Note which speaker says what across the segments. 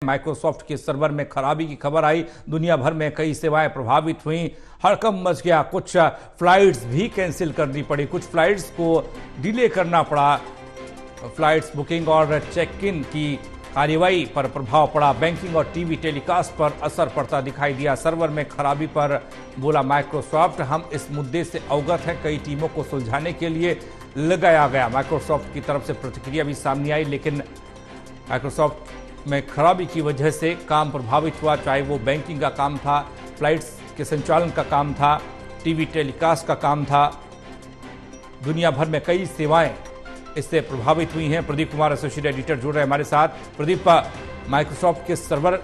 Speaker 1: Microsoft के server में खराबी की खबर आई। दुनिया भर में कई सेवाएं प्रभावित हुई, हड़कंप मच गया। कुछ फ्लाइट्स भी कैंसिल करनी पड़ी, कुछ फ्लाइट्स को डिले करना पड़ा। फ्लाइट्स बुकिंग और चेक इन की कार्यवाही पर प्रभाव पड़ा। बैंकिंग और टीवी टेलीकास्ट पर असर पड़ता दिखाई दिया। सर्वर में खराबी पर बोला माइक्रोसॉफ्ट, हम इस मुद्दे से अवगत हैं, कई टीमों को सुलझाने के लिए लगाया गया। माइक्रोसॉफ्ट की तरफ से प्रतिक्रिया भी सामने आई, लेकिन माइक्रोसॉफ्ट में खराबी की वजह से काम प्रभावित हुआ, चाहे वो बैंकिंग का काम था, फ्लाइट्स के संचालन का काम था, टीवी टेलीकास्ट का काम था। दुनिया भर में कई सेवाएं इससे प्रभावित हुई हैं। प्रदीप कुमार एसोसिएट एडिटर जुड़ रहे हैं हमारे साथ। प्रदीप, माइक्रोसॉफ्ट के सर्वर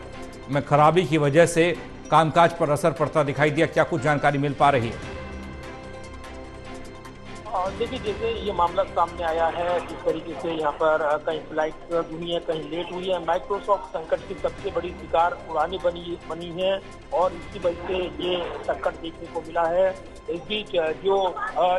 Speaker 1: में खराबी की वजह से कामकाज पर असर पड़ता दिखाई दिया, क्या कुछ जानकारी मिल पा रही है?
Speaker 2: देखिए, जैसे ये मामला सामने आया है, जिस तरीके से यहाँ पर कहीं फ्लाइट हुई है, कहीं लेट हुई है, माइक्रोसॉफ्ट संकट की सबसे बड़ी शिकार उड़ानें बनी है और इसकी वजह से ये संकट देखने को मिला है। इस बीच जो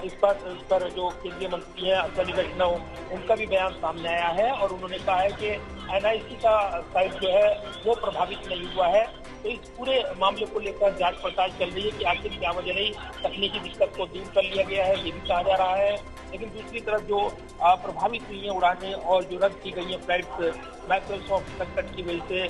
Speaker 2: इस पर जो केंद्रीय मंत्री हैं अश्विनी वैष्णव, उनका भी बयान सामने आया है और उन्होंने कहा है कि NIC का साइट जो है वो प्रभावित नहीं हुआ है। तो इस पूरे मामले को लेकर जांच पड़ताल चल रही है कि आखिर क्या वजह रही, तकनीकी दिक्कत को दूर कर लिया गया है, ये भी कहा जा रहा है। लेकिन दूसरी तरफ जो प्रभावित हुई है उड़ानें और जो रद्द की गई है फ्लाइट्स माइक्रोसॉफ्ट संकट की वजह से,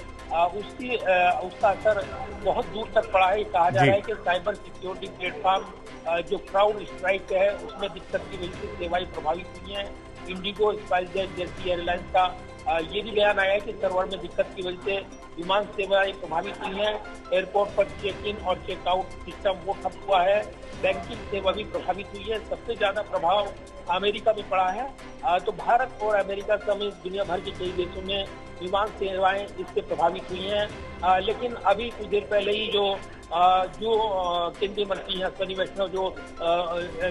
Speaker 2: उसका असर बहुत दूर तक पड़ा है। कहा जा रहा है कि साइबर सिक्योरिटी प्लेटफॉर्म जो क्राउड स्ट्राइक है उसमें दिक्कत की वजह से सेवाएं प्रभावित हुई हैं। इंडिगो, स्पाइसजेट जैसी एयरलाइंस का ये भी बयान आया है कि सर्वर में दिक्कत की वजह से विमान सेवाएं प्रभावित हुई हैं। एयरपोर्ट पर चेक इन और चेकआउट सिस्टम वो ठप हुआ है। बैंकिंग सेवा भी प्रभावित हुई है। सबसे ज्यादा प्रभाव अमेरिका में पड़ा है। तो भारत और अमेरिका समेत दुनिया भर के कई देशों में विमान सेवाएं इससे प्रभावित हुई हैं। लेकिन अभी कुछ देर पहले ही जो केंद्रीय मंत्री हैं अश्विनी वैष्णव, जो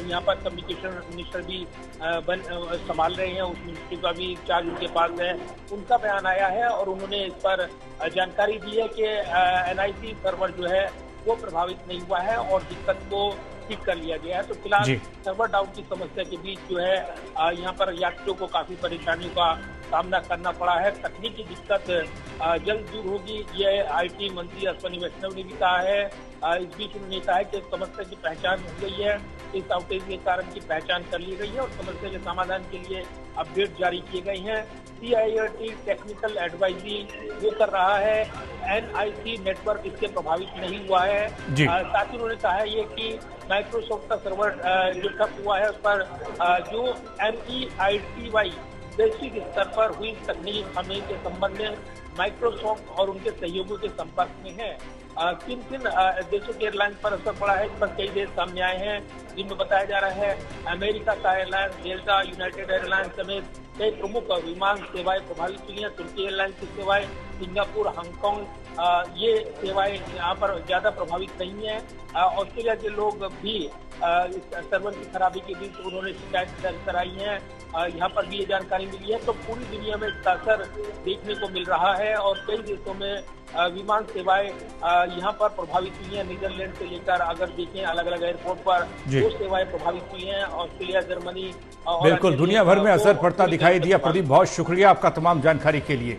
Speaker 2: यहाँ पर कम्युनिकेशन मिनिस्टर भी संभाल रहे हैं, उस मिनिस्ट्री का भी चार्ज उनके पास है, उनका बयान आया है और उन्होंने इस पर जानकारी दी है कि NIC सर्वर जो है वो प्रभावित नहीं हुआ है और दिक्कत को ठीक कर लिया गया है। तो फिलहाल सर्वर डाउन की समस्या के बीच जो है यहाँ पर यात्रियों को काफी परेशानियों का सामना करना पड़ा है। तकनीकी दिक्कत जल्द दूर होगी, ये IT मंत्री अश्विनी वैष्णव ने भी कहा है। इस बीच उन्होंने कहा है कि समस्या की पहचान हो गई है, इस आउटेज के कारण की पहचान कर ली गई है और समस्या के समाधान के लिए अपडेट जारी किए गए हैं। CIRT टेक्निकल एडवाइजरी वो कर रहा है, NIC नेटवर्क इससे प्रभावित नहीं हुआ है। साथ ही उन्होंने कहा है ये कि माइक्रोसॉफ्ट का सर्वर जो ठप हुआ है उस पर जो MEITY वैश्विक स्तर पर हुई तकनीकी खामी के संबंध में माइक्रोसॉफ्ट और उनके सहयोगियों के संपर्क में है। किन किन देशों के एयरलाइन पर असर पड़ा है, इस पर कई देश सामने आए हैं, जिनमें बताया जा रहा है अमेरिका का एयरलाइन, डेल्टा, यूनाइटेड एयरलाइंस समेत कई प्रमुख विमान सेवाएं प्रभावित हुई हैं। तुर्की एयरलाइंस की सेवाएं, सिंगापुर, हांगकांग, ये सेवाएं यहाँ पर ज्यादा प्रभावित नहीं है। ऑस्ट्रेलिया के लोग भी इस सर्वर की खराबी के बीच उन्होंने शिकायत दर्ज कराई है, यहाँ पर भी ये जानकारी मिली है। तो पूरी दुनिया में इसका असर देखने को मिल रहा है और कई देशों में विमान सेवाएं यहाँ पर प्रभावित हुई हैं। नीदरलैंड से लेकर अगर देखें अलग अलग एयरपोर्ट पर जो सेवाएं प्रभावित हुई हैं, ऑस्ट्रेलिया, जर्मनी,
Speaker 1: बिल्कुल दुनिया भर में असर पड़ता दिखाई दिया। प्रदीप, बहुत शुक्रिया आपका तमाम जानकारी के लिए।